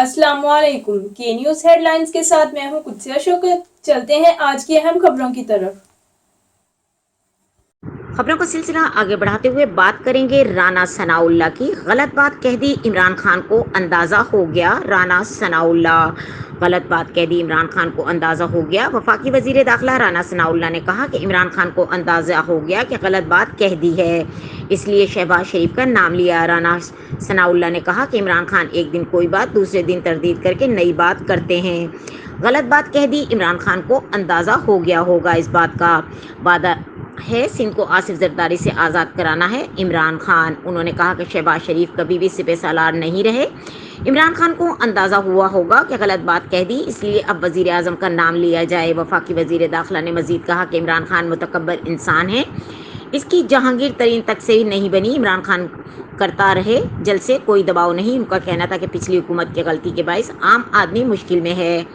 अस्सलाम वालेकुम। के न्यूज़ हेडलाइंस के साथ मैं हूं कुत्सिया शौकत। चलते हैं आज की अहम खबरों की तरफ। खबरों का सिलसिला आगे बढ़ाते हुए बात करेंगे राना सनाउल्लाह की। गलत बात कह दी, इमरान खान को अंदाज़ा हो गया। राना सनाउल्लाह गलत बात कह दी, इमरान खान को अंदाज़ा हो गया। वफाकी वजीर दाखिला राना सनाउल्लाह ने कहा कि इमरान खान को अंदाज़ा हो गया कि गलत बात कह दी है, इसलिए शहबाज शरीफ का नाम लिया। राना सनाउल्लाह ने कहा कि इमरान खान एक दिन कोई बात दूसरे दिन तरदीद करके नई बात करते हैं। गलत बात कह दी, इमरान खान को अंदाज़ा हो गया होगा। इस बात का वादा है सिंध को आसिफ जरदारी से आज़ाद कराना है इमरान खान। उन्होंने कहा कि शहबाज शरीफ कभी भी सिपह सालार नहीं रहे। इमरान खान को अंदाज़ा हुआ होगा कि गलत बात कह दी, इसलिए अब वज़ीर आज़म का नाम लिया जाए। वफाकी वज़ीर दाखिला ने मज़ीद कहा कि इमरान खान मुतकब्बर इंसान है, इसकी जहांगीर तरीन तक से नहीं बनी। इमरान खान करता रहे जलसे, कोई दबाव नहीं। उनका कहना था कि पिछली हुकूमत की गलती के बायस आम आदमी मुश्किल में है।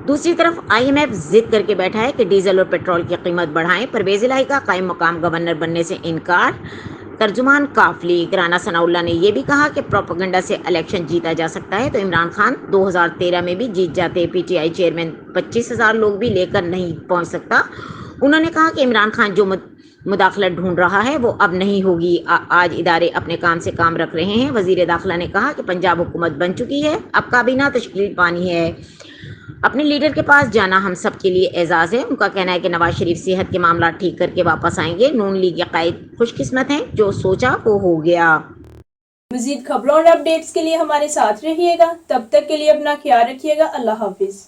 दूसरी तरफ IMF जिद करके बैठा है कि डीजल और पेट्रोल की कीमत बढ़ाएं। परवेज़ इलाही का कायम मकाम गवर्नर बनने से इनकार। तर्जुमान काफली राना सनाउल्लाह ने यह भी कहा कि प्रोपेगेंडा से इलेक्शन जीता जा सकता है तो इमरान खान 2013 में भी जीत जाते। PTI चेयरमैन 25,000 लोग भी लेकर नहीं पहुंच सकता। उन्होंने कहा कि इमरान खान जो मुदाखलत ढूंढ रहा है वो अब नहीं होगी। आज इदारे अपने काम से काम रख रहे हैं। वजीर दाखिला ने कहा कि पंजाब हुकूमत बन चुकी है, अब काबीना तश्कील पानी है। अपने लीडर के पास जाना हम सब के लिए एजाज़ है। उनका कहना है कि नवाज शरीफ सेहत के मामला ठीक करके वापस आएंगे। नून लीग के कायद खुशकिस्मत हैं, जो सोचा वो हो गया। मजीद खबरों और अपडेट्स के लिए हमारे साथ रहिएगा। तब तक के लिए अपना ख्याल रखिएगा। अल्लाह हाफिज।